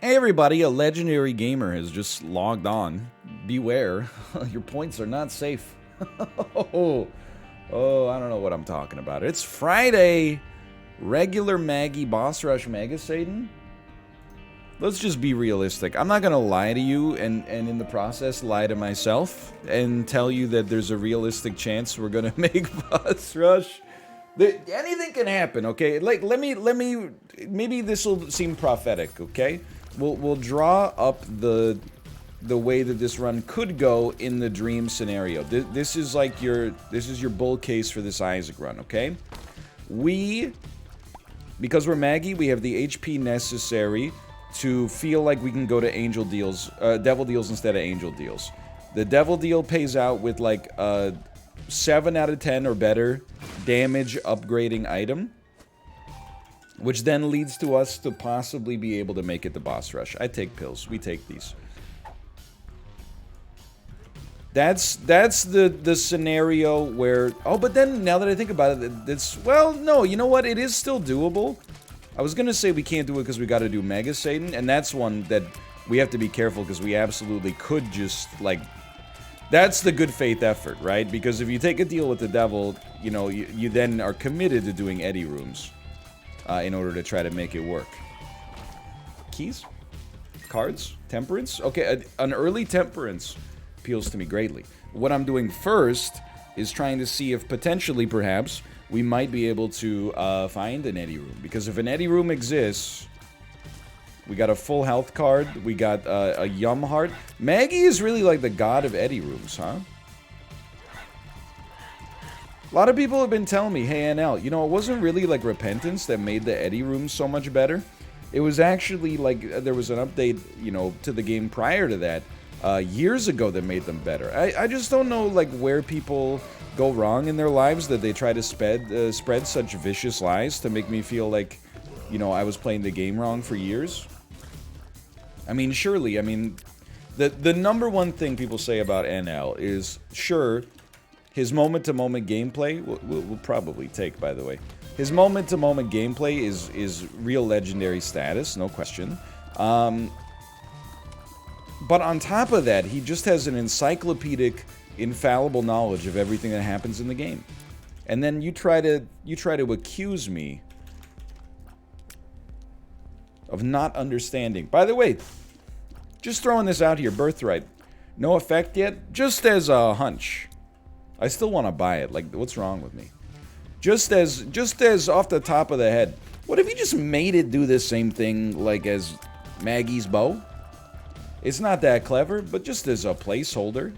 Hey everybody, a legendary gamer has just logged on. Beware, your points are not safe. Oh, I don't know what I'm talking about. It's Friday. Regular Maggie Boss Rush Mega Satan. Let's just be realistic. I'm not gonna lie to you and in the process lie to myself and tell you that there's a realistic chance we're gonna make Boss Rush. Anything can happen, okay? Like let me maybe this will seem prophetic, okay? We'll draw up the way that this run could go in the dream scenario. This is like your bull case for this Isaac run, okay? Because we're Maggie, we have the HP necessary to feel like we can go to angel deals, devil deals instead of angel deals. The devil deal pays out with like a 7 out of 10 or better damage upgrading item, which then leads to us to possibly be able to make it the boss rush. I take pills. We take these. That's the scenario where... Oh, but then, now that I think about it, it's... Well, no, you know what? It is still doable. I was gonna say we can't do it because we gotta do Mega Satan, and that's one that we have to be careful because we absolutely could just, like... That's the good faith effort, right? Because if you take a deal with the devil, you know, you then are committed to doing Eddie rooms. In order to try to make it work. Keys? Cards? Temperance? Okay, an early temperance appeals to me greatly. What I'm doing first is trying to see if potentially, perhaps, we might be able to find an Eddie room. Because if an Eddie room exists, we got a full health card, we got a Yum Heart. Maggie is really like the god of Eddie rooms, huh? A lot of people have been telling me, hey NL, you know, it wasn't really like Repentance that made the Eddie rooms so much better. It was actually like, there was an update, you know, to the game prior to that, years ago that made them better. I just don't know, like, where people go wrong in their lives that they try to spread such vicious lies to make me feel like, you know, I was playing the game wrong for years. I mean, surely, I mean, the number one thing people say about NL is, sure, his moment-to-moment gameplay, we'll probably take, by the way. His moment-to-moment gameplay is real legendary status, no question. But on top of that, he just has an encyclopedic, infallible knowledge of everything that happens in the game. And then you try to accuse me of not understanding. By the way, just throwing this out here, Birthright. No effect yet, just as a hunch. I still want to buy it. Like, what's wrong with me? Just as off the top of the head, what if you just made it do the same thing, like, as Maggie's bow? It's not that clever, but just as a placeholder.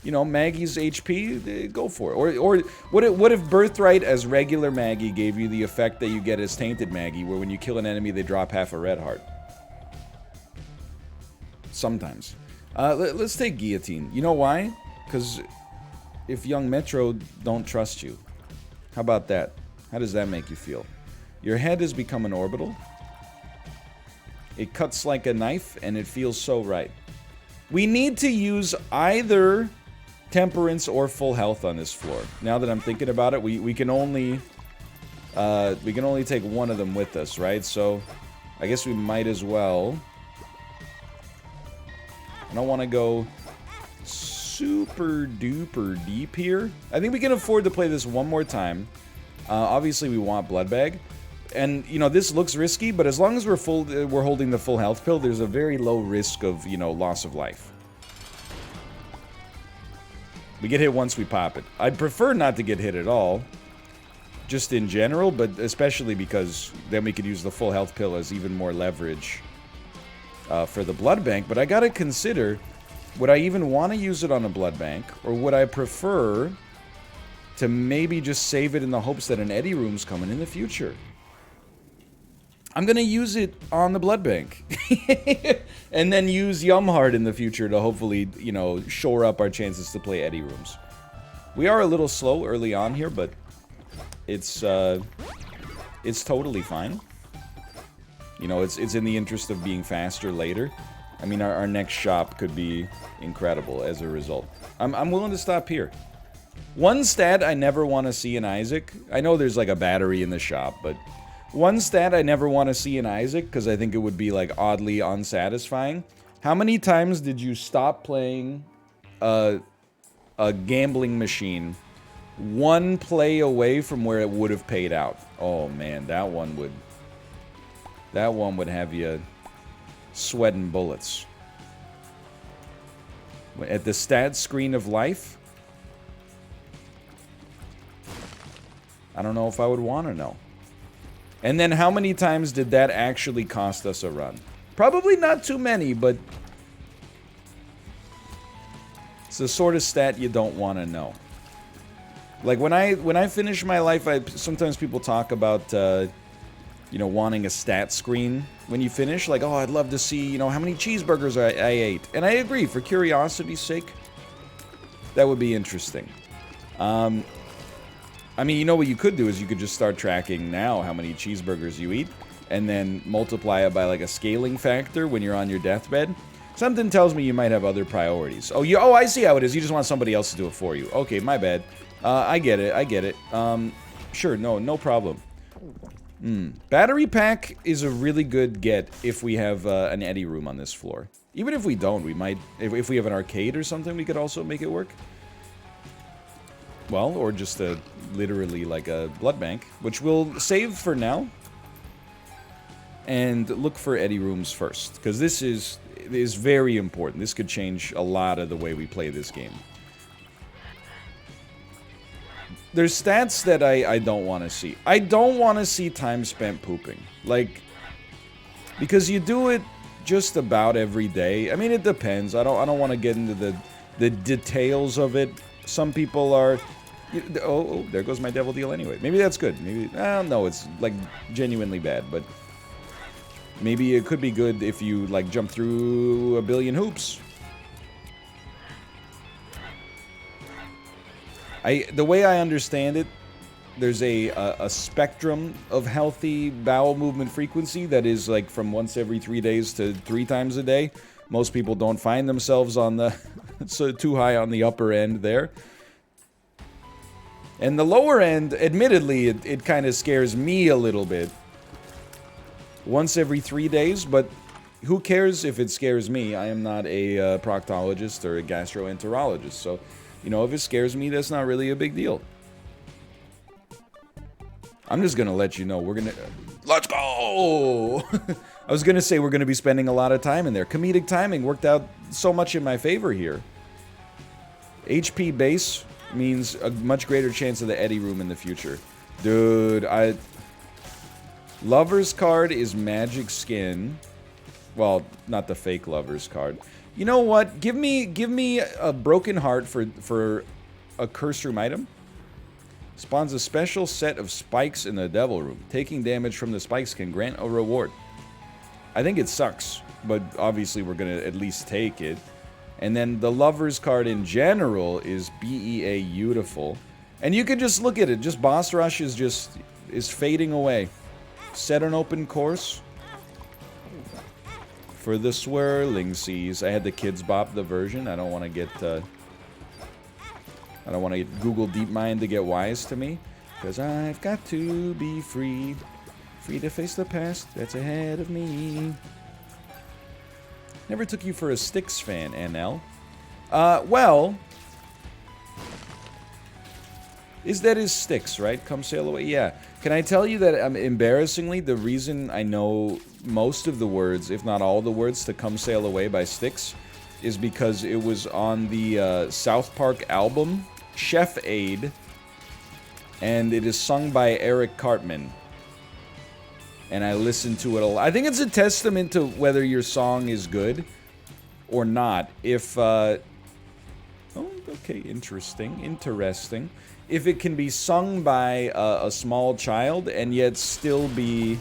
You know, Maggie's HP, go for it. Or what if Birthright as regular Maggie gave you the effect that you get as Tainted Maggie, where when you kill an enemy, they drop half a red heart? Sometimes. Let's take Guillotine. You know why? Because... if young Metro don't trust you. How about that? How does that make you feel? Your head has become an orbital. It cuts like a knife, and it feels so right. We need to use either Temperance or full health on this floor. Now that I'm thinking about it, we can only take one of them with us, right? So I guess we might as well. I don't want to go super duper deep here. I think we can afford to play this one more time. Obviously we want Blood Bag, and you know, this looks risky, but as long as we're holding the full health pill, there's a very low risk of, you know, loss of life. We get hit once we pop it. I'd prefer not to get hit at all, just in general, but especially because then we could use the full health pill as even more leverage for the blood bank. But I gotta consider, would I even want to use it on a blood bank, or would I prefer to maybe just save it in the hopes that an Eddie room's coming in the future? I'm gonna use it on the blood bank. And then use Yum Heart in the future to hopefully, you know, shore up our chances to play Eddie rooms. We are a little slow early on here, but it's totally fine. You know, it's in the interest of being faster later. I mean, our next shop could be incredible as a result. I'm willing to stop here. One stat I never want to see in Isaac, I know there's like a battery in the shop, but One stat I never want to see in Isaac, because I think it would be, like, oddly unsatisfying. How many times did you stop playing a gambling machine one play away from where it would have paid out? Oh, man, that one would have you sweating bullets. At the stat screen of life? I don't know if I would want to know. And then how many times did that actually cost us a run? Probably not too many, but it's the sort of stat you don't want to know. Like when I finish my life, sometimes people talk about you know, wanting a stat screen when you finish. Like, oh, I'd love to see, you know, how many cheeseburgers I ate. And I agree, for curiosity's sake, that would be interesting. I mean, you know what you could do is you could just start tracking now how many cheeseburgers you eat, and then multiply it by like a scaling factor when you're on your deathbed. Something tells me you might have other priorities. Oh, I see how it is. You just want somebody else to do it for you. Okay, my bad. I get it. Sure, no problem. Battery pack is a really good get if we have an Eddie room on this floor. Even if we don't, we might... If we have an arcade or something, we could also make it work. Well, or just literally like a blood bank, which we'll save for now. And look for Eddie rooms first, because this is very important. This could change a lot of the way we play this game. There's stats that I don't want to see. I don't want to see time spent pooping. Like, because you do it just about every day. I mean, it depends. I don't want to get into the details of it. Some people are... Oh, there goes my devil deal anyway. Maybe that's good. Maybe... no, it's, like, genuinely bad, but... Maybe it could be good if you, like, jump through a billion hoops. The way I understand it, there's a spectrum of healthy bowel movement frequency that is, like, from once every 3 days to 3 times a day. Most people don't find themselves on the... so too high on the upper end there. And the lower end, admittedly, it kind of scares me a little bit. Once every 3 days, but who cares if it scares me? I am not a proctologist or a gastroenterologist, so, you know, if it scares me, that's not really a big deal. I'm just gonna let you know, we're gonna... Let's go! I was gonna say we're gonna be spending a lot of time in there. Comedic timing worked out so much in my favor here. HP base means a much greater chance of the Eddie room in the future. Dude, Lover's card is magic skin. Well, not the fake Lover's card. You know what? Give me a broken heart for a curse room item. Spawns a special set of spikes in the devil room. Taking damage from the spikes can grant a reward. I think it sucks, but obviously we're gonna at least take it. And then the Lover's card in general is BEA beautiful. And you can just look at it. Just boss rush is fading away. Set an open course for the swirling seas. I had the Kids Bop the version. I don't want to get Google DeepMind to get wise to me, because I've got to be free to face the past that's ahead of me. Never took you for a Styx fan, NL. Well, that is Styx, right? Come sail away. Yeah. Can I tell you that, embarrassingly, the reason I know most of the words, if not all the words, to Come Sail Away by Styx is because it was on the South Park album, Chef Aid, and it is sung by Eric Cartman. And I listened to it a lot. I think it's a testament to whether your song is good or not. If, oh, okay, interesting. If it can be sung by a small child and yet still be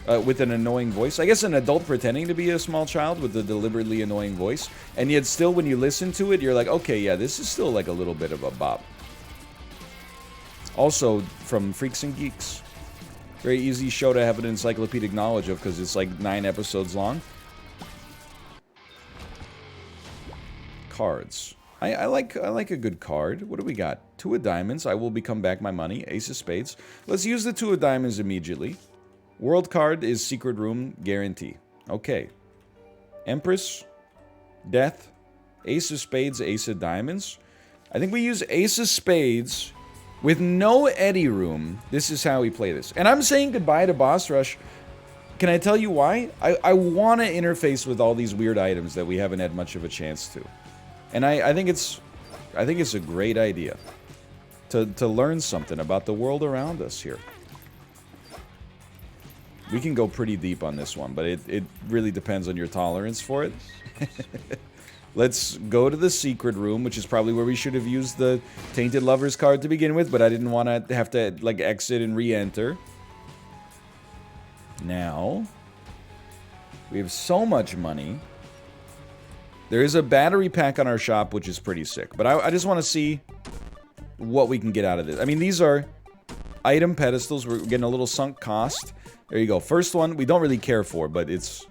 with an annoying voice. I guess an adult pretending to be a small child with a deliberately annoying voice. And yet still when you listen to it, you're like, okay, yeah, this is still like a little bit of a bop. Also, from Freaks and Geeks. Very easy show to have an encyclopedic knowledge of because it's like 9 episodes long. Cards. I like a good card. What do we got? 2 of diamonds. I will become back my money. Ace of spades. Let's use the 2 of diamonds immediately. World card is secret room guarantee. Okay. Empress. Death. Ace of spades. Ace of diamonds. I think we use ace of spades with no Eddie room. This is how we play this. And I'm saying goodbye to boss rush. Can I tell you why? I want to interface with all these weird items that we haven't had much of a chance to. And I think it's a great idea to learn something about the world around us here. We can go pretty deep on this one, but it really depends on your tolerance for it. Let's go to the secret room, which is probably where we should have used the Tainted Lovers card to begin with, but I didn't want to have to, like, exit and re-enter. Now, we have so much money. There is a battery pack on our shop, which is pretty sick, but I just want to see what we can get out of this. I mean, these are item pedestals. We're getting a little sunk cost. There you go. First one, we don't really care for, but it's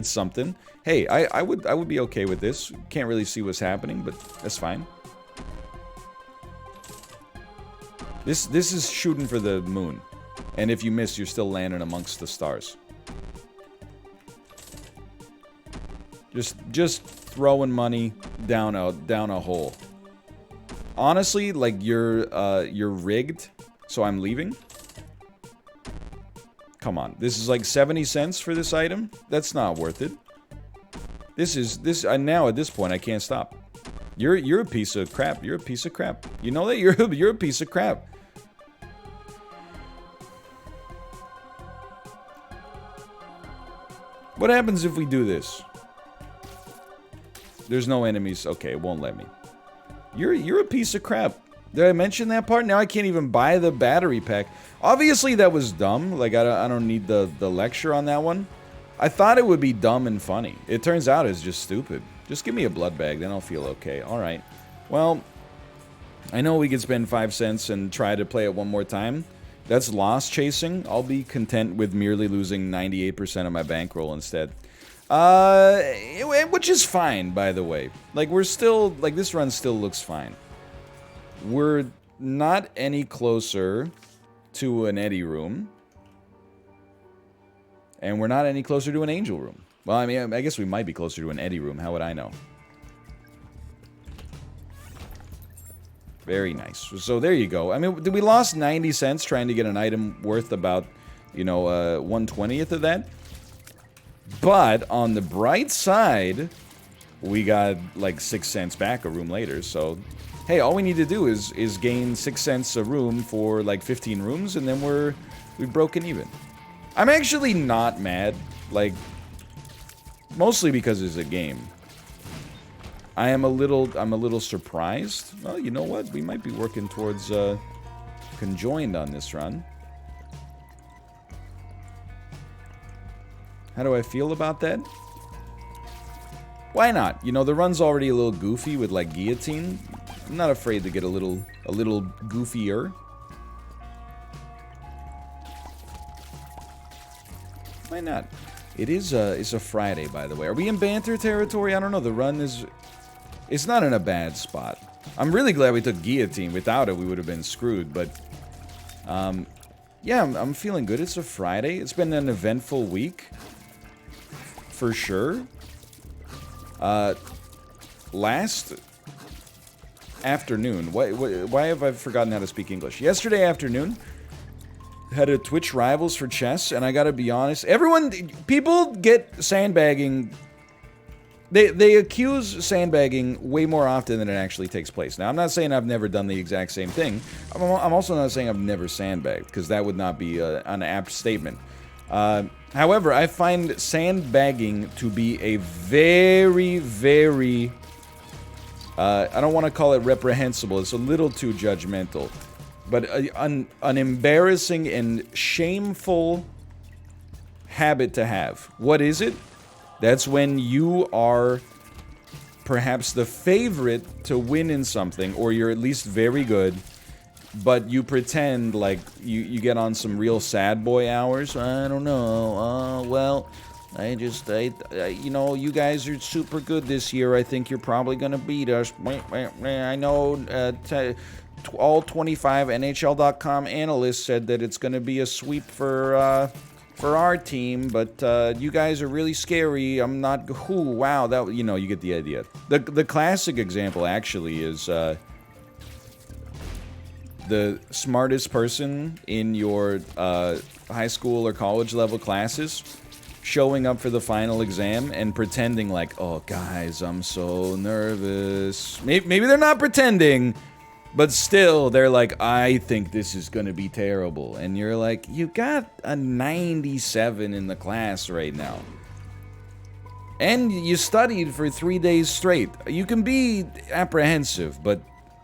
something. Hey, I would be okay with this. Can't really see what's happening, but that's fine. This is shooting for the moon. And if you miss, you're still landing amongst the stars. Just throwing money down a hole. Honestly, like you're rigged, so I'm leaving. Come on, this is like 70 cents for this item. That's not worth it. Now at this point I can't stop. You're a piece of crap. You're a piece of crap. You know that you're a piece of crap. What happens if we do this? There's no enemies. Okay, it won't let me. You're a piece of crap. Did I mention that part? Now I can't even buy the battery pack. Obviously that was dumb. Like I don't need the lecture on that one. I thought it would be dumb and funny. It turns out it's just stupid. Just give me a blood bag, then I'll feel okay. Alright. Well, I know we could spend 5 cents and try to play it one more time. That's loss chasing. I'll be content with merely losing 98% of my bankroll instead. Which is fine, by the way. Like, we're still... Like, this run still looks fine. We're not any closer to an Eddie room. And we're not any closer to an Angel room. Well, I mean, I guess we might be closer to an Eddie room. How would I know? Very nice. So there you go. I mean, we lost 90 cents trying to get an item worth about, you know, 1/20th of that. But on the bright side, we got like 6 cents back a room later. So, hey, all we need to do is gain 6 cents a room for like 15 rooms, and then we've broken even. I'm actually not mad, like, mostly because it's a game. I'm a little surprised. Well, you know what? We might be working towards Conjoined on this run. How do I feel about that? Why not? You know, the run's already a little goofy with like guillotine. I'm not afraid to get a little goofier. Why not? It's a Friday, by the way. Are we in banter territory? I don't know. The run is... It's not in a bad spot. I'm really glad we took guillotine. Without it, we would have been screwed, but... yeah, I'm feeling good. It's a Friday. It's been an eventful week. For sure. Last afternoon... Why have I forgotten how to speak English? Yesterday afternoon... had a Twitch Rivals for chess, and I gotta be honest, people get sandbagging, they accuse sandbagging way more often than it actually takes place. Now, I'm not saying I've never done the exact same thing. I'm also not saying I've never sandbagged, because that would not be an apt statement. However, I find sandbagging to be a very, very, I don't want to call it reprehensible, it's a little too judgmental. But an embarrassing and shameful habit to have. What is it? That's when you are perhaps the favorite to win in something, or you're at least very good, but you pretend like you get on some real sad boy hours. I don't know. Well, You know, you guys are super good this year. I think you're probably gonna beat us. I know all 25 NHL.com analysts said that it's gonna be a sweep for our team, but you guys are really scary. I'm not. Ooh, wow, that, you know, you get the idea. The classic example actually is the smartest person in your high school or college level classes showing up for the final exam and pretending like, oh, guys, I'm so nervous. Maybe they're not pretending, but still, they're like, I think this is gonna be terrible. And you're like, you got a 97 in the class right now. And you studied for 3 days straight. You can be apprehensive, but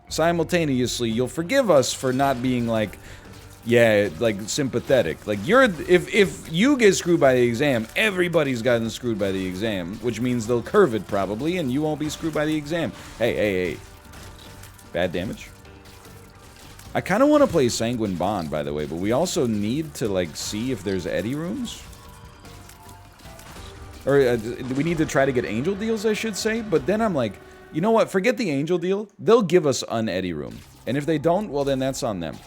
simultaneously, you'll forgive us for not being like, yeah, like sympathetic. Like if you get screwed by the exam, everybody's gotten screwed by the exam, which means they'll curve it probably, and you won't be screwed by the exam. Hey. Bad damage. I kind of want to play Sanguine Bond, by the way, but we also need to like see if there's Eddy rooms. Or we need to try to get Angel deals, I should say. But then I'm like, you know what? Forget the Angel deal. They'll give us an Eddy room, and if they don't, well then that's on them.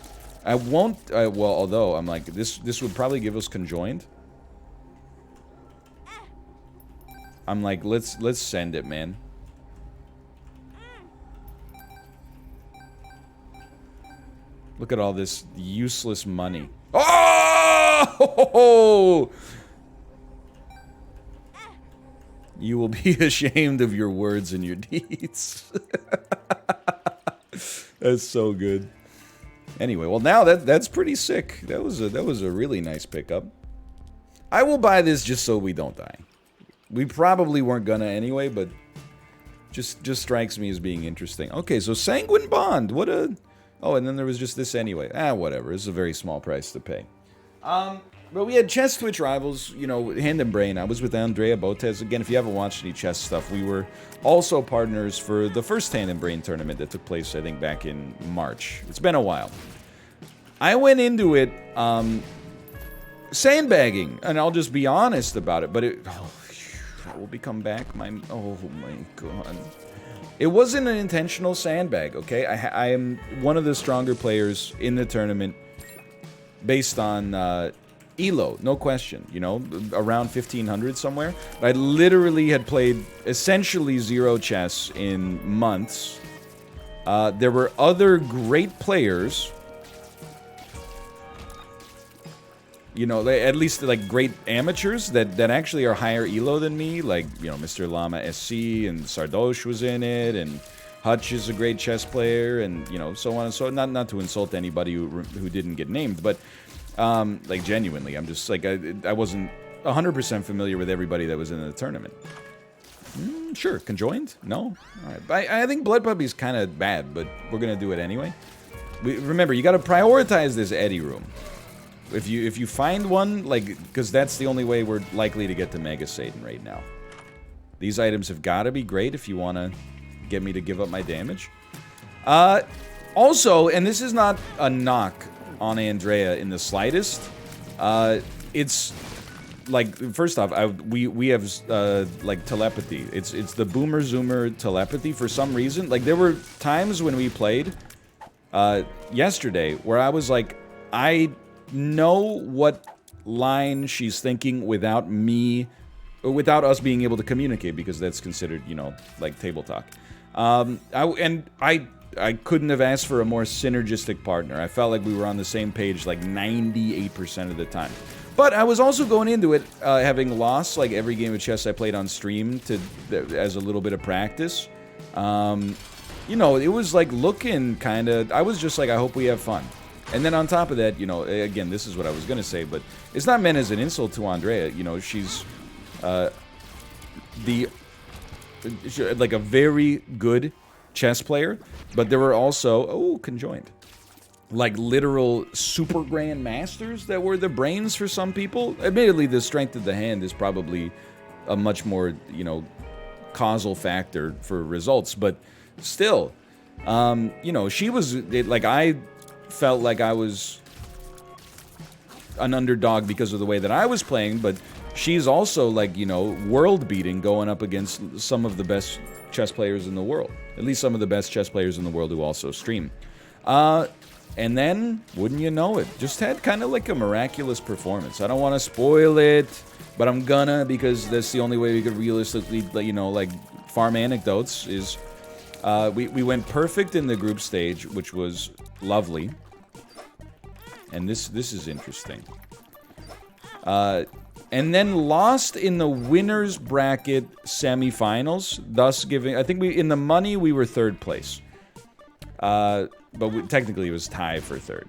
I won't, well, although, I'm like, this would probably give us Conjoined. I'm like, let's send it, man. Look at all this useless money. Oh! You will be ashamed of your words and your deeds. That's so good. Anyway, well now that's pretty sick. That was a really nice pickup. I will buy this just so we don't die. We probably weren't gonna anyway, but just strikes me as being interesting. Okay, so Sanguine Bond. What a... Oh, and then there was just this anyway. Whatever. This is a very small price to pay. But we had Chess Twitch Rivals, you know, Hand and Brain. I was with Andrea Botes. Again, if you haven't watched any chess stuff, we were also partners for the first Hand and Brain tournament that took place, I think, back in March. It's been a while. I went into it sandbagging, and I'll just be honest about it, but I will become back. Oh my god. It wasn't an intentional sandbag, okay? I am one of the stronger players in the tournament based on Elo, no question, you know, around 1500 somewhere. I literally had played essentially zero chess in months. There were other great players, you know, at least like great amateurs that actually are higher elo than me, like, you know, Mr. Llama SC and Sardosh was in it, and Hutch is a great chess player, and, you know, so on and so on. Not to insult anybody who didn't get named, but like genuinely, I'm just like, I wasn't 100% familiar with everybody that was in the tournament. Sure, Conjoined? No? Alright, I think Blood Puppy's kind of bad, but we're gonna do it anyway. Remember, you gotta prioritize this Eddy room. If you find one, like, because that's the only way we're likely to get to Mega Satan right now. These items have got to be great if you want to get me to give up my damage. Also, and this is not a knock on Andrea in the slightest, it's like, first off, we have like telepathy. It's the Boomer Zoomer telepathy for some reason. Like, there were times when we played yesterday where I was like, I know what line she's thinking without us being able to communicate, because that's considered, you know, like table talk. I couldn't have asked for a more synergistic partner. I felt like we were on the same page like 98% of the time. But I was also going into it having lost like every game of chess I played on stream as a little bit of practice. You know, it was like looking kind of... I was just like, I hope we have fun. And then on top of that, you know, again, this is what I was going to say, but it's not meant as an insult to Andrea. You know, she's like a very good chess player, but there were also, Conjoined, like literal super grand masters that were the brains for some people. Admittedly, the strength of the hand is probably a much more, you know, causal factor for results, but still, you know, she was, like, I felt like I was an underdog because of the way that I was playing, but she's also, like, you know, world-beating, going up against some of the best chess players in the world. At least some of the best chess players in the world who also stream. And then, wouldn't you know it, just had kind of like a miraculous performance. I don't want to spoil it, but I'm gonna, because that's the only way we could realistically, you know, like, farm anecdotes, is we went perfect in the group stage, which was lovely. And this is interesting. And then lost in the winner's bracket semifinals, thus giving, I think in the money we were 3rd place. But technically it was tie for 3rd.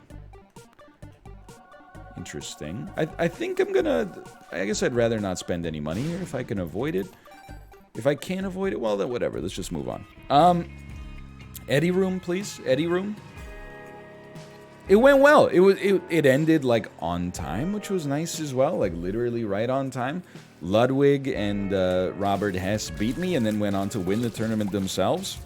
Interesting. I think I'm gonna, I guess I'd rather not spend any money here if I can avoid it. If I can't avoid it, well then whatever, let's just move on. Eddie room, please, Eddie room. It went well. It ended, like, on time, which was nice as well, like, literally right on time. Ludwig and Robert Hess beat me and then went on to win the tournament themselves.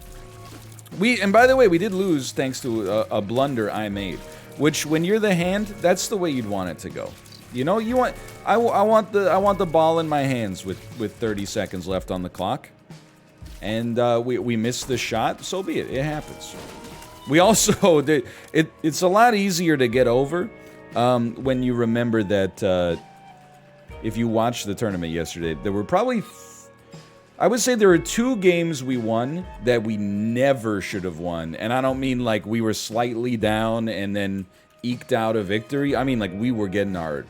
And by the way, we did lose thanks to a blunder I made, which, when you're the hand, that's the way you'd want it to go. You know, I want the ball in my hands with 30 seconds left on the clock, and we missed the shot. So be it. It happens. We also it's a lot easier to get over when you remember that if you watched the tournament yesterday, there were probably I would say there were 2 games we won that we never should have won. And I don't mean like we were slightly down and then eked out a victory. I mean like we were getting our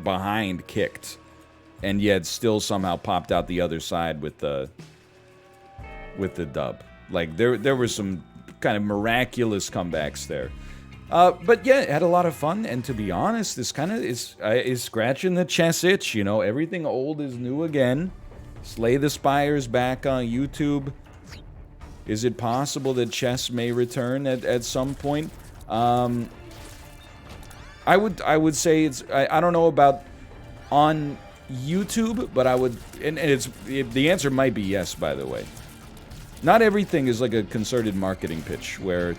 behind kicked and yet still somehow popped out the other side with the dub. Like there were some kind of miraculous comebacks there. But yeah, it had a lot of fun, and to be honest, this kind of is scratching the chess itch, you know, everything old is new again. Slay the Spires back on YouTube. Is it possible that chess may return at some point? I would say it's, I don't know about on YouTube, but I would, and the answer might be yes, by the way. Not everything is like a concerted marketing pitch where,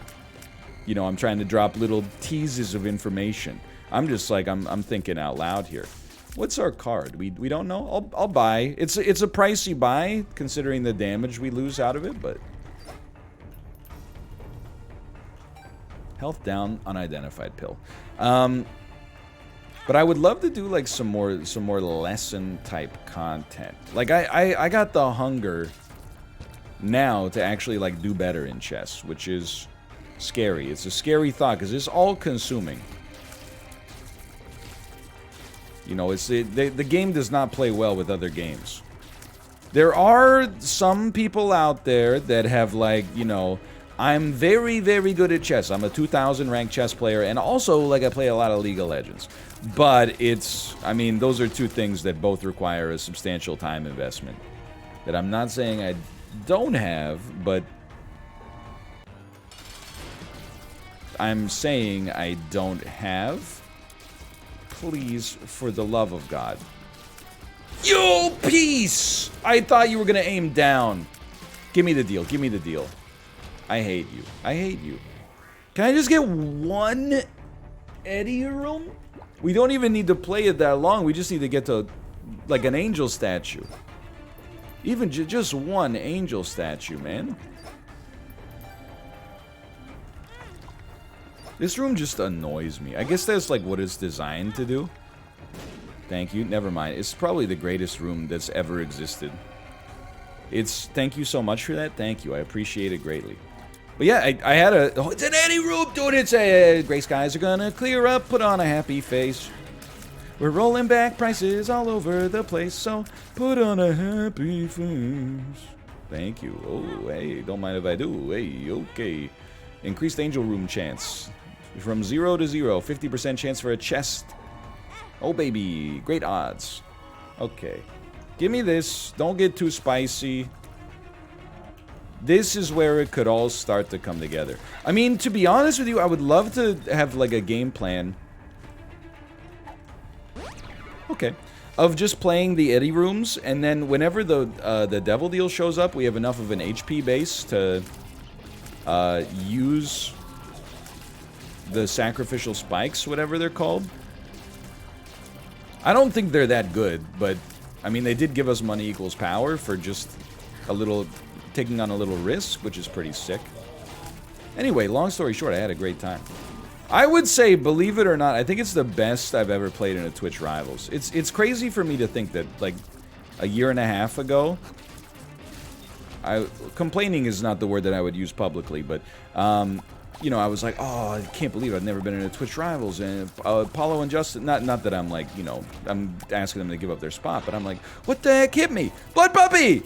you know, I'm trying to drop little teases of information. I'm just like, I'm thinking out loud here. What's our card? We don't know? I'll buy. It's a pricey buy, considering the damage we lose out of it, but... Health down, unidentified pill. But I would love to do, like, some more lesson-type content. Like, I got the hunger now to actually, like, do better in chess, which is scary. It's a scary thought, because it's all-consuming. You know, the game does not play well with other games. There are some people out there that have, like, you know, I'm very, very good at chess. I'm a 2,000 ranked chess player, and also, like, I play a lot of League of Legends. But it's, I mean, those are two things that both require a substantial time investment. That I'm not saying I don't have, but I'm saying I don't have. Please, for the love of God. You piece! I thought you were gonna aim down. Give me the deal. Give me the deal. I hate you. I hate you. Can I just get one Eddie room? We don't even need to play it that long. We just need to get to, like, an angel statue. Even just one angel statue, man. This room just annoys me. I guess that's, like, what it's designed to do. Thank you. Never mind. It's probably the greatest room that's ever existed. Thank you so much for that. Thank you. I appreciate it greatly. But yeah, I had oh, it's an Eddie room, dude. It's a gray skies are gonna clear up. Put on a happy face. We're rolling back prices all over the place, so put on a happy face. Thank you. Oh, hey, don't mind if I do. Hey, okay. Increased angel room chance. From 0 to 0, 50% chance for a chest. Oh, baby. Great odds. Okay. Give me this. Don't get too spicy. This is where it could all start to come together. I mean, to be honest with you, I would love to have, like, a game plan. Okay. Of just playing the Eddie rooms, and then whenever the Devil Deal shows up, we have enough of an HP base to use the sacrificial spikes, whatever they're called. I don't think they're that good, but I mean, they did give us money equals power for just a little, taking on a little risk, which is pretty sick. Anyway, long story short, I had a great time. I would say, believe it or not, I think it's the best I've ever played in a Twitch Rivals. It's crazy for me to think that, like, a year and a half ago, complaining is not the word that I would use publicly, but, you know, I was like, oh, I can't believe I've never been in a Twitch Rivals, and Apollo and Justin, not that I'm like, you know, I'm asking them to give up their spot, but I'm like, what the heck hit me? Blood Puppy!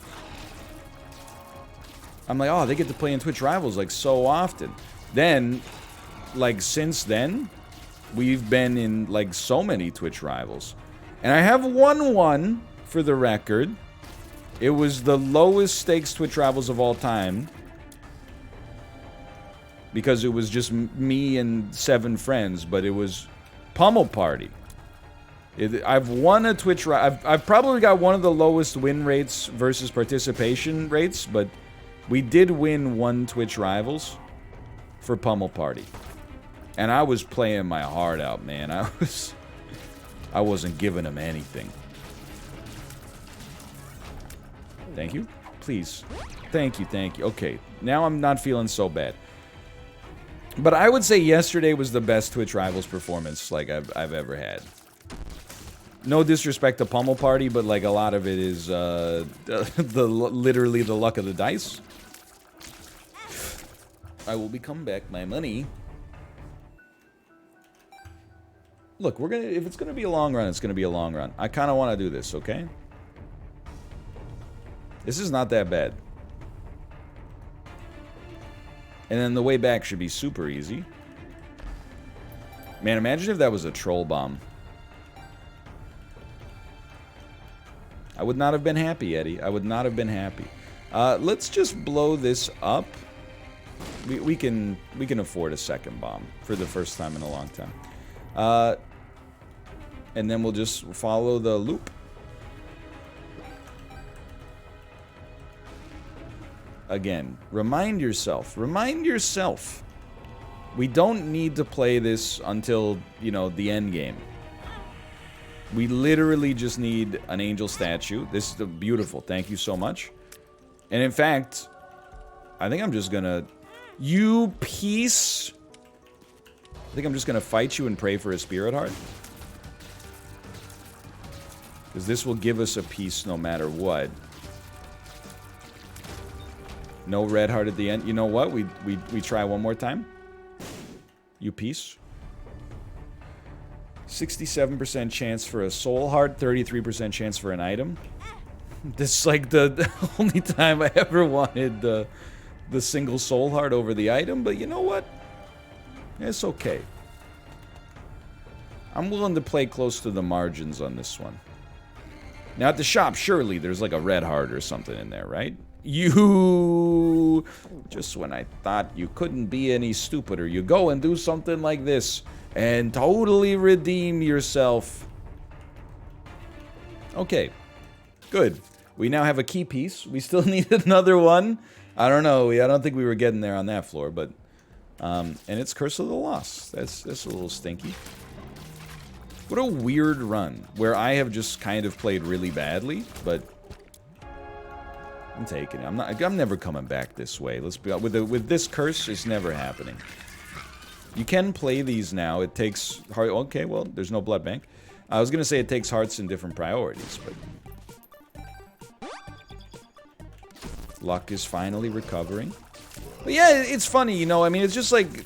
I'm like, oh, they get to play in Twitch Rivals, like, so often. Then, like, since then, we've been in, like, so many Twitch Rivals. And I have won one, for the record. It was the lowest stakes Twitch Rivals of all time. Because it was just me and 7 friends, but it was Pummel Party. I've won a Twitch... I've probably got one of the lowest win rates versus participation rates, but we did win one Twitch Rivals for Pummel Party. And I was playing my heart out, man. I wasn't giving him anything. Thank you. Please. Thank you, thank you. Okay, now I'm not feeling so bad. But I would say yesterday was the best Twitch Rivals performance, like, I've ever had. No disrespect to Pummel Party, but, like, a lot of it is, literally the luck of the dice. I will become back my money. Look, we're gonna, if it's gonna be a long run, it's gonna be a long run. I kinda wanna do this, okay? This is not that bad. And then the way back should be super easy. Man, imagine if that was a troll bomb. I would not have been happy, Eddie. I would not have been happy. Let's just blow this up. We can afford a second bomb for the first time in a long time. And then we'll just follow the loop. Again, remind yourself. We don't need to play this until, you know, the end game. We literally just need an angel statue. This is beautiful. Thank you so much. And in fact, I think I'm just gonna... You piece... I think I'm just gonna fight you and pray for a spirit heart. Because this will give us a piece no matter what. No red heart at the end. You know what? We try one more time. You piece. 67% chance for a soul heart, 33% chance for an item. This is like the only time I ever wanted the single soul heart over the item, but you know what? It's okay. I'm willing to play close to the margins on this one. Now at the shop, surely there's like a red heart or something in there, right? You... Just when I thought you couldn't be any stupider, you go and do something like this and totally redeem yourself. Okay. Good. We now have a key piece. We still need another one. I don't know. I don't think we were getting there on that floor, but... and it's Curse of the Lost. That's a little stinky. What a weird run, where I have just kind of played really badly, but... I'm taking it. I'm never coming back this way. Let's be with this curse, it's never happening. You can play these now. It takes heart. Okay, well, there's no blood bank. I was gonna say it takes hearts in different priorities, but luck is finally recovering. But yeah, it's funny, you know. I mean, it's just like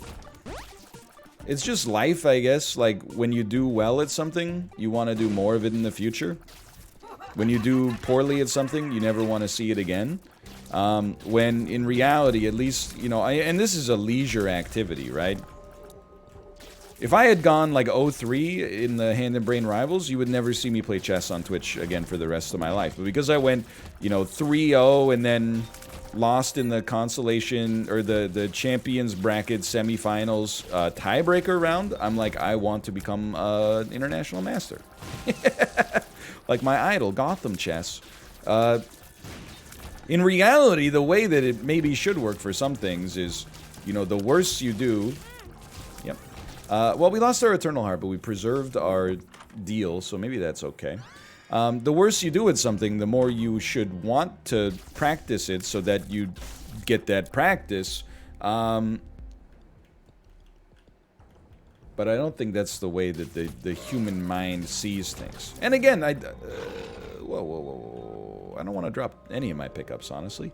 it's just life, I guess. Like when you do well at something, you want to do more of it in the future. When you do poorly at something, you never want to see it again. When in reality, at least, you know, and this is a leisure activity, right? If I had gone like 0-3 in the Hand and Brain Rivals, you would never see me play chess on Twitch again for the rest of my life. But because I went, you know, 3-0 and then lost in the consolation or the Champions Bracket semifinals tiebreaker round, I'm like, I want to become an international master. Like my idol, Gotham Chess. In reality, the way that it maybe should work for some things is, you know, the worse you do... Yep. Well, we lost our Eternal Heart, but we preserved our deal, so maybe that's okay. The worse you do at something, the more you should want to practice it so that you get that practice. But I don't think that's the way that the human mind sees things. And again, whoa. I don't want to drop any of my pickups, honestly.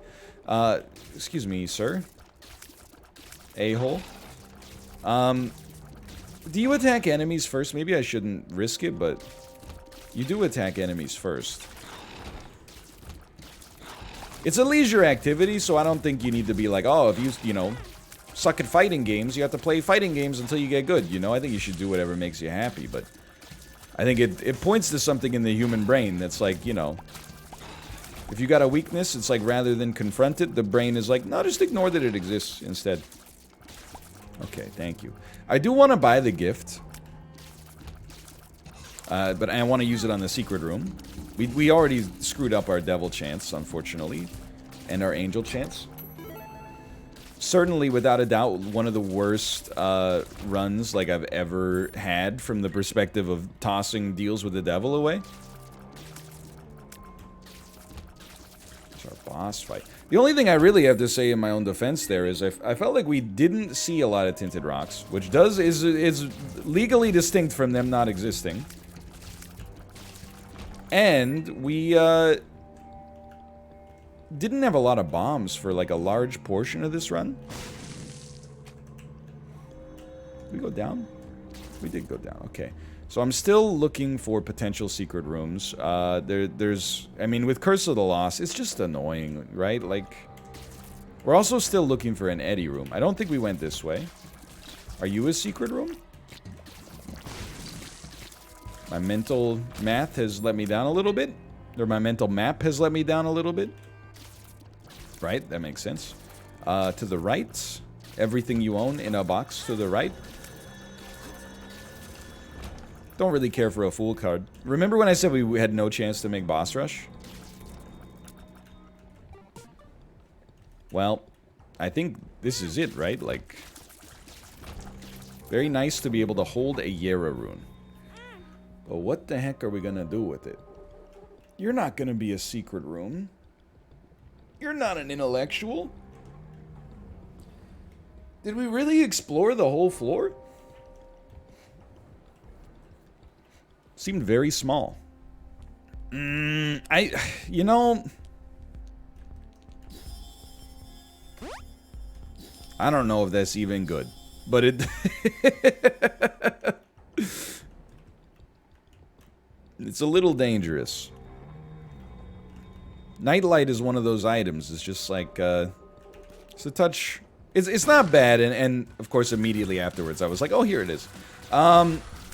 Excuse me, sir. A-hole. Do you attack enemies first? Maybe I shouldn't risk it, but you do attack enemies first. It's a leisure activity, so I don't think you need to be like, oh, if you know, suck at fighting games, you have to play fighting games until you get good, you know? I think you should do whatever makes you happy, but I think it points to something in the human brain that's like, you know, if you got a weakness, it's like rather than confront it, the brain is like, no, just ignore that it exists instead. Okay, thank you. I do want to buy the gift. But I want to use it on the secret room. We already screwed up our devil chance, unfortunately. And our angel chance. Certainly, without a doubt, one of the worst runs like I've ever had from the perspective of tossing deals with the devil away. It's our boss fight. The only thing I really have to say in my own defense there is I felt like we didn't see a lot of tinted rocks, which is legally distinct from them not existing. And we didn't have a lot of bombs for like a large portion of this run. Did we go down? We did go down, okay. So I'm still looking for potential secret rooms. There's, I mean, with Curse of the Lost, it's just annoying, right? Like, we're also still looking for an Eddie room. I don't think we went this way. Are you a secret room? My mental math has let me down a little bit. Or my mental map has let me down a little bit. Right, that makes sense. To the right. Everything you own in a box to the right. Don't really care for a fool card. Remember when I said we had no chance to make boss rush? Well, I think this is it, right? Like, very nice to be able to hold a Yera rune. But what the heck are we gonna do with it? You're not gonna be a secret room. You're not an intellectual. Did we really explore the whole floor? Seemed very small. You know, I don't know if that's even good, but it it's a little dangerous. Nightlight is one of those items. It's just like it's a touch. It's not bad, and of course immediately afterwards I was like, oh, here it is.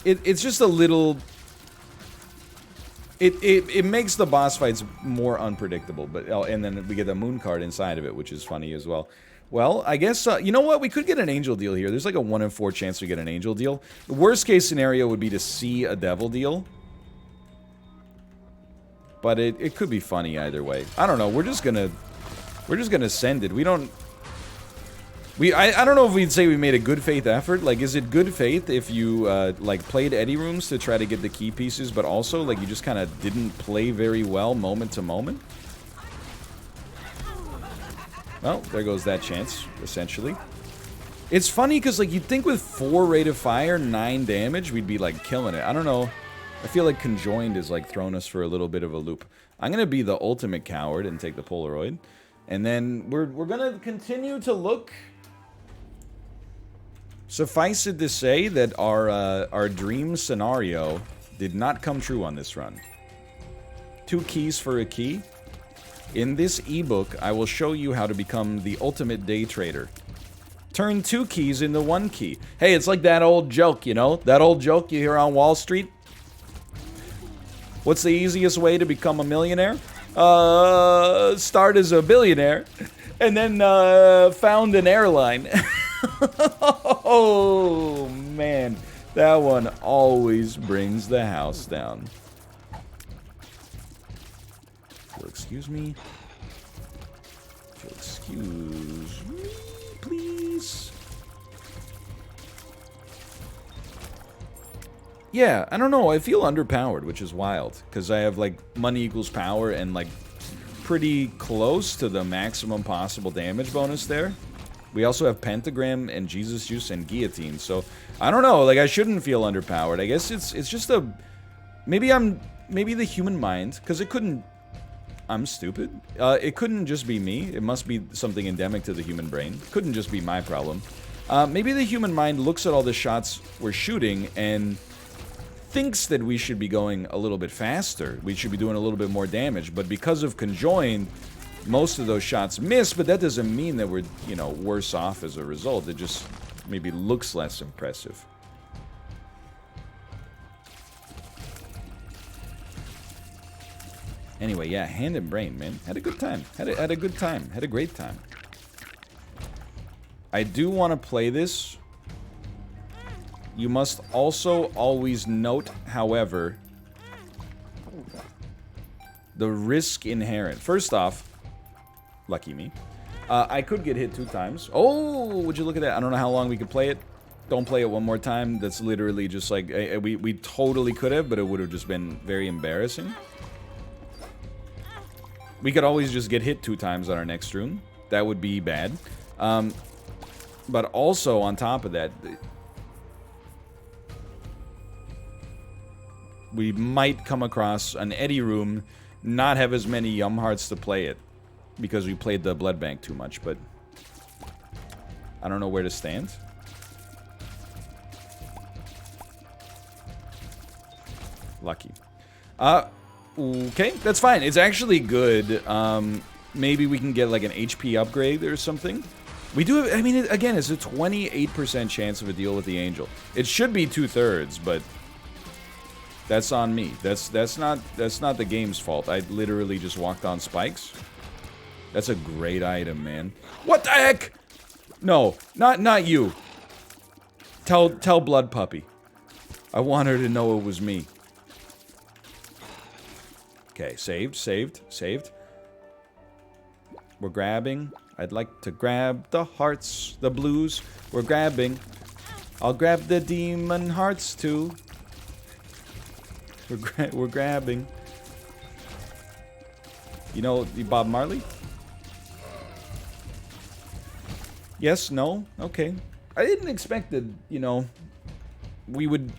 It's just a little. It makes the boss fights more unpredictable, but and then we get the moon card inside of it, which is funny as well. Well, I guess you know what? We could get an angel deal here. There's like a 1 in 4 chance we get an angel deal. The worst case scenario would be to see a devil deal, but it could be funny either way. I don't know. We're just gonna send it. We don't. I don't know if we'd say we made a good faith effort. Like, is it good faith if you, like, played Eddie rooms to try to get the key pieces, but also, like, you just kind of didn't play very well moment to moment? Well, there goes that chance, essentially. It's funny, because, like, you'd think with 4 rate of fire, 9 damage, we'd be, like, killing it. I don't know. I feel like Conjoined is, like, throwing us for a little bit of a loop. I'm gonna be the ultimate coward and take the Polaroid. And then we're gonna continue to look. Suffice it to say that our dream scenario did not come true on this run. 2 keys for a key. In this ebook, I will show you how to become the ultimate day trader. Turn 2 keys into 1 key. Hey, it's like that old joke, you know? That old joke you hear on Wall Street? What's the easiest way to become a millionaire? Start as a billionaire, and then found an airline. Oh, man. That one always brings the house down. If you'll excuse me. If you'll excuse me, please. Yeah, I don't know. I feel underpowered, which is wild. Because I have, like, money equals power and, like, pretty close to the maximum possible damage bonus there. We also have Pentagram and Jesus Juice and Guillotine. So, I don't know. Like, I shouldn't feel underpowered. I guess it's just a... Maybe the human mind. Because it couldn't... I'm stupid. It couldn't just be me. It must be something endemic to the human brain. Couldn't just be my problem. Maybe the human mind looks at all the shots we're shooting and thinks that we should be going a little bit faster. We should be doing a little bit more damage. But because of Conjoined, most of those shots miss, but that doesn't mean that we're, you know, worse off as a result. It just maybe looks less impressive. Anyway, yeah, hand and brain, man. Had a good time. Had a good time. Had a great time. I do want to play this. You must also always note, however, the risk inherent. First off, lucky me. I could get hit 2 times. Oh, would you look at that? I don't know how long we could play it. Don't play it one more time. That's literally just like... We totally could have, but it would have just been very embarrassing. We could always just get hit 2 times on our next room. That would be bad. But also, on top of that, we might come across an Eddie room, not have as many Yum Hearts to play it, because we played the Blood Bank too much, but I don't know where to stand. Lucky. Okay, that's fine. It's actually good. Maybe we can get like an HP upgrade or something. We do have, I mean, again, it's a 28% chance of a deal with the Angel. It should be 2/3, but that's on me. That's not the game's fault. I literally just walked on spikes. That's a great item, man. What the heck? No, not you. Tell Blood Puppy. I want her to know it was me. Okay, saved. We're grabbing. I'd like to grab the hearts, the blues. We're grabbing. I'll grab the demon hearts too. We're grabbing. You know Bob Marley? Yes, no, okay. I didn't expect that, you know, we would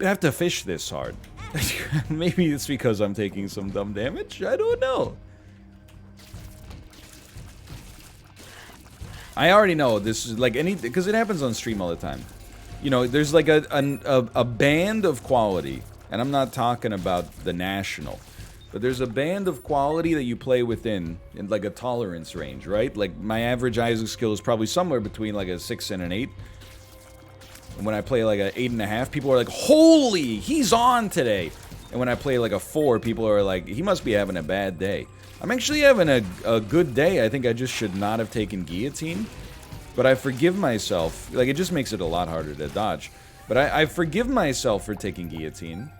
have to fish this hard. Maybe it's because I'm taking some dumb damage. I don't know. I already know this is like because it happens on stream all the time. You know, there's like a band of quality, and I'm not talking about the national, but there's a band of quality that you play within in like a tolerance range, right? Like my average Isaac skill is probably somewhere between like a 6 and an 8. And when I play like a 8.5, people are like, "Holy, he's on today!" And when I play like a 4, people are like, "He must be having a bad day." I'm actually having a good day. I think I just should not have taken Guillotine. But I forgive myself. Like, it just makes it a lot harder to dodge. But I forgive myself for taking Guillotine.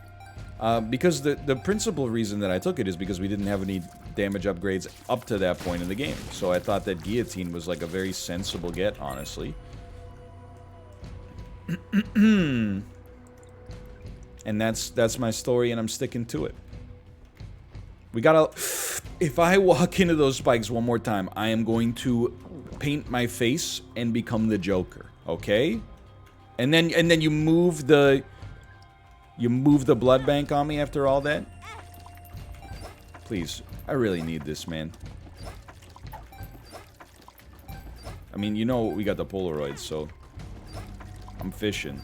Because the principal reason that I took it is because we didn't have any damage upgrades up to that point in the game. So I thought that Guillotine was like a very sensible get, honestly. And that's my story, and I'm sticking to it. We gotta... If I walk into those spikes one more time, I am going to paint my face and become the Joker, okay? And then you move the... You move the blood bank on me after all that? Please, I really need this, man. I mean, you know we got the Polaroids, so... I'm fishing.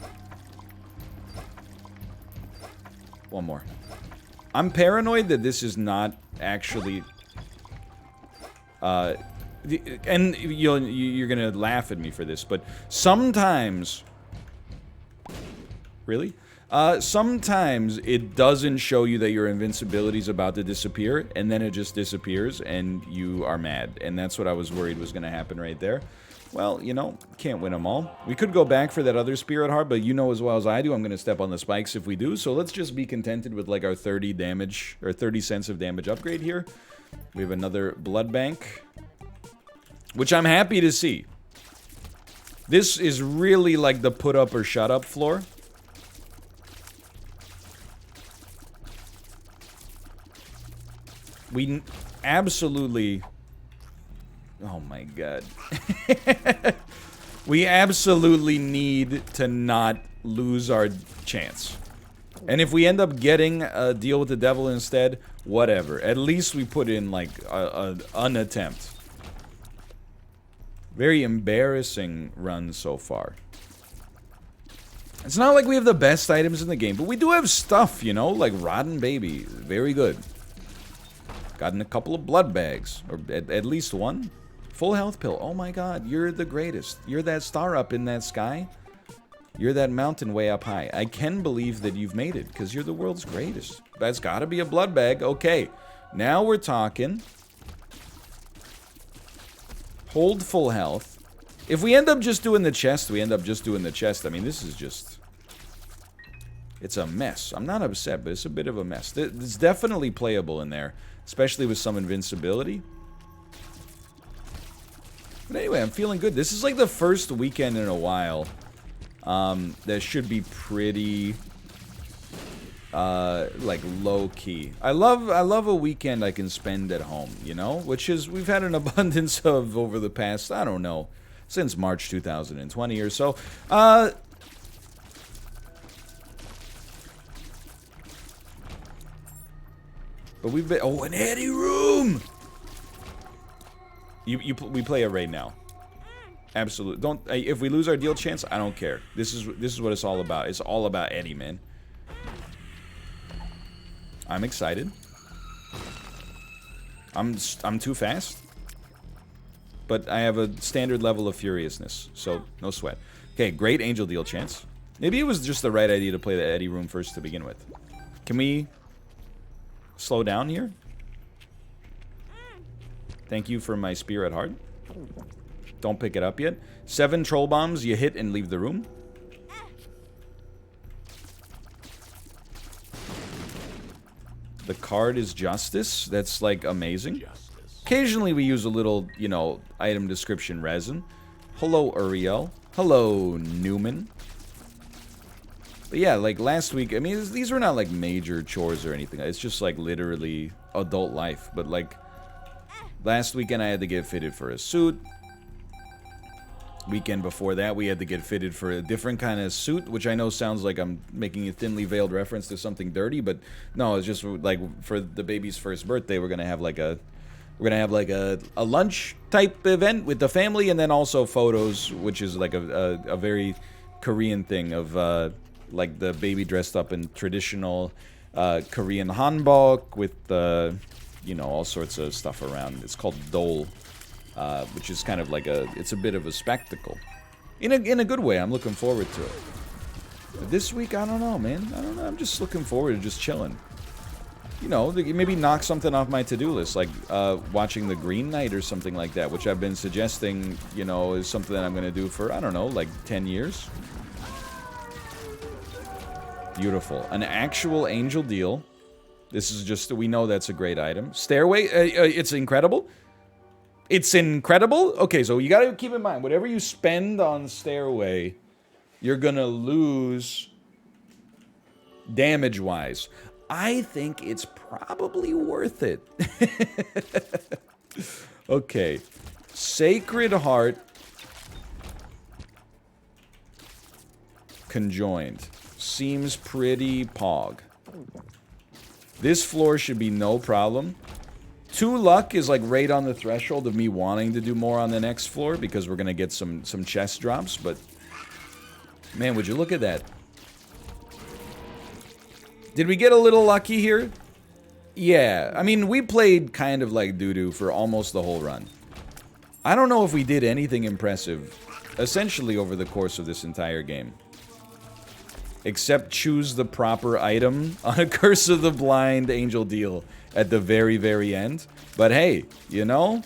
One more. I'm paranoid that this is not actually... and you're gonna laugh at me for this, but sometimes... Really? Sometimes it doesn't show you that your invincibility is about to disappear, and then it just disappears, and you are mad. And that's what I was worried was gonna happen right there. Well, you know, can't win them all. We could go back for that other Spirit Heart, but you know as well as I do, I'm gonna step on the spikes if we do, so let's just be contented with like our 30 damage, or 30 cents of damage upgrade here. We have another Blood Bank, which I'm happy to see. This is really like the put up or shut up floor. We absolutely... Oh my god. We absolutely need to not lose our chance. And if we end up getting a deal with the devil instead, whatever. At least we put in, like, an attempt. Very embarrassing run so far. It's not like we have the best items in the game, but we do have stuff, you know? Like Rotten Baby. Very good. Gotten a couple of blood bags. Or at least one. Full health pill. Oh my god, you're the greatest. You're that star up in that sky. You're that mountain way up high. I can believe that you've made it, because you're the world's greatest. That's gotta be a blood bag. Okay, now we're talking. Hold full health. If we end up just doing the chest, we end up just doing the chest. I mean, this is just... It's a mess. I'm not upset, but it's a bit of a mess. It's definitely playable in there, especially with some invincibility. But anyway, I'm feeling good. This is like the first weekend in a while that should be pretty like low-key. I love a weekend I can spend at home, you know? Which is, we've had an abundance of over the past, I don't know, since March 2020 or so. But we've been... Oh, an Eddie room! We play a raid now. Absolutely. Don't... If we lose our deal chance, I don't care. This is what it's all about. It's all about Eddie, man. I'm excited. I'm too fast. But I have a standard level of furiousness, so no sweat. Okay, great angel deal chance. Maybe it was just the right idea to play the Eddie room first to begin with. Can we slow down here? Thank you for my spear at heart. Don't pick it up yet. 7 troll bombs, you hit and leave the room. The card is Justice. That's, like, amazing. Occasionally we use a little, you know, item description resin. Hello, Uriel. Hello, Newman. But yeah, like last week, I mean, these were not, like, major chores or anything. It's just, like, literally adult life. But, like, last weekend I had to get fitted for a suit. Weekend before that, we had to get fitted for a different kind of suit, which I know sounds like I'm making a thinly veiled reference to something dirty, but no, it's just like for the baby's first birthday, we're gonna have like a lunch type event with the family, and then also photos, which is like a very Korean thing of like the baby dressed up in traditional Korean hanbok with you know, all sorts of stuff around. It's called dole. Which is kind of like it's a bit of a spectacle. In a good way, I'm looking forward to it. But this week, I don't know, man. I don't know, I'm just looking forward to just chilling. You know, maybe knock something off my to-do list, like watching The Green Knight or something like that, which I've been suggesting, you know, is something that I'm going to do for, I don't know, like 10 years. Beautiful. An actual angel deal. This is just, we know that's a great item. Stairway, it's incredible. It's incredible? Okay, so you gotta keep in mind, whatever you spend on Stairway, you're gonna lose damage-wise. I think it's probably worth it. Okay. Sacred Heart. Conjoined. Seems pretty pog. This floor should be no problem. 2 luck is like right on the threshold of me wanting to do more on the next floor because we're gonna get some chest drops, but man, would you look at that. Did we get a little lucky here? Yeah, I mean, we played kind of like doo-doo for almost the whole run. I don't know if we did anything impressive, essentially over the course of this entire game. Except choose the proper item on a Curse of the Blind Angel deal at the very, very end. But hey, you know?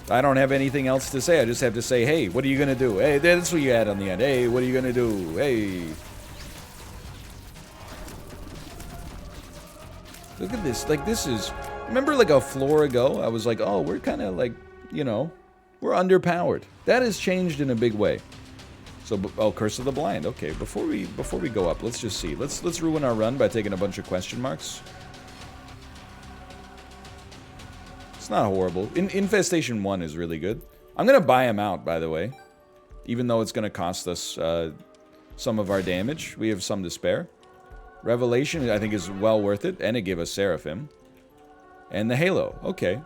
I don't have anything else to say. I just have to say, hey, what are you gonna do? Hey, that's what you had on the end. Hey, what are you gonna do? Hey. Look at this. Like, this is... Remember, like, a floor ago, I was like, oh, we're kind of, like, you know, we're underpowered. That has changed in a big way. So, oh, Curse of the Blind. Okay, before we go up, let's just see. Let's ruin our run by taking a bunch of question marks. It's not horrible. Infestation 1 is really good. I'm gonna buy him out, by the way. Even though it's gonna cost us some of our damage. We have some to spare. Revelation, I think, is well worth it. And it gave us Seraphim. And the Halo. Okay.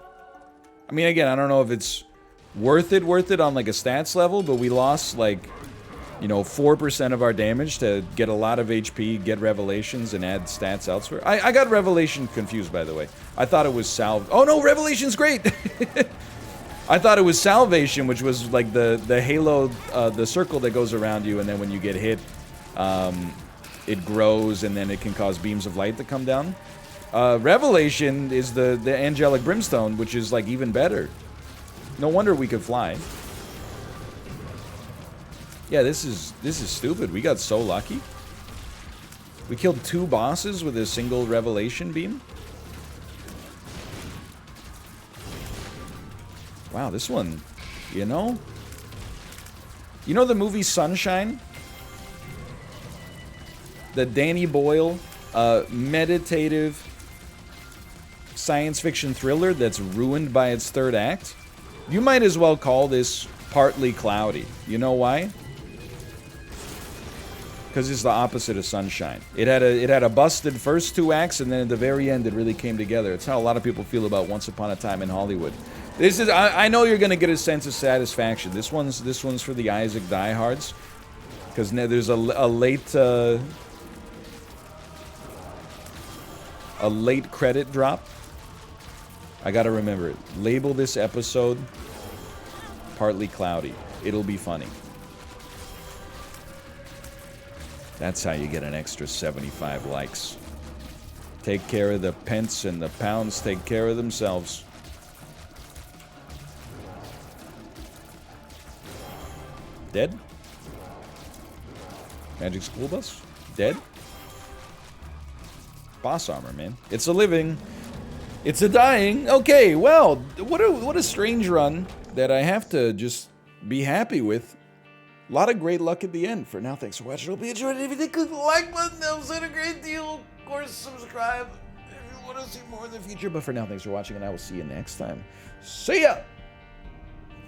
I mean, again, I don't know if it's worth it on, like, a stats level. But we lost, like, you know, 4% of our damage to get a lot of HP, get Revelations, and add stats elsewhere. I got Revelation confused, by the way. I thought it was Oh, no, Revelation's great! I thought it was Salvation, which was, like, the Halo, the circle that goes around you, and then when you get hit, it grows, and then it can cause beams of light to come down. Revelation is the Angelic Brimstone, which is, like, even better. No wonder we could fly. Yeah, this is stupid. We got so lucky. We killed 2 bosses with a single Revelation beam. Wow, this one, you know? You know the movie Sunshine? The Danny Boyle, meditative science fiction thriller that's ruined by its 3rd act? You might as well call this Partly Cloudy. You know why? Because it's the opposite of Sunshine. It had a busted first 2 acts, and then at the very end, it really came together. It's how a lot of people feel about Once Upon a Time in Hollywood. This is, I know you're gonna get a sense of satisfaction. This one's for the Isaac diehards, because there's a late credit drop. I gotta remember it. Label this episode Partly Cloudy. It'll be funny. That's how you get an extra 75 likes. Take care of the pence, and the pounds take care of themselves. Dead? Magic School Bus? Dead? Boss armor, man. It's a living. It's a dying. Okay, well, what a strange run that I have to just be happy with. A lot of great luck at the end. For now, thanks for watching. Hope you enjoyed it. If you did, click the like button. That was a great deal. Of course, subscribe if you want to see more in the future. But for now, thanks for watching, and I will see you next time. See ya!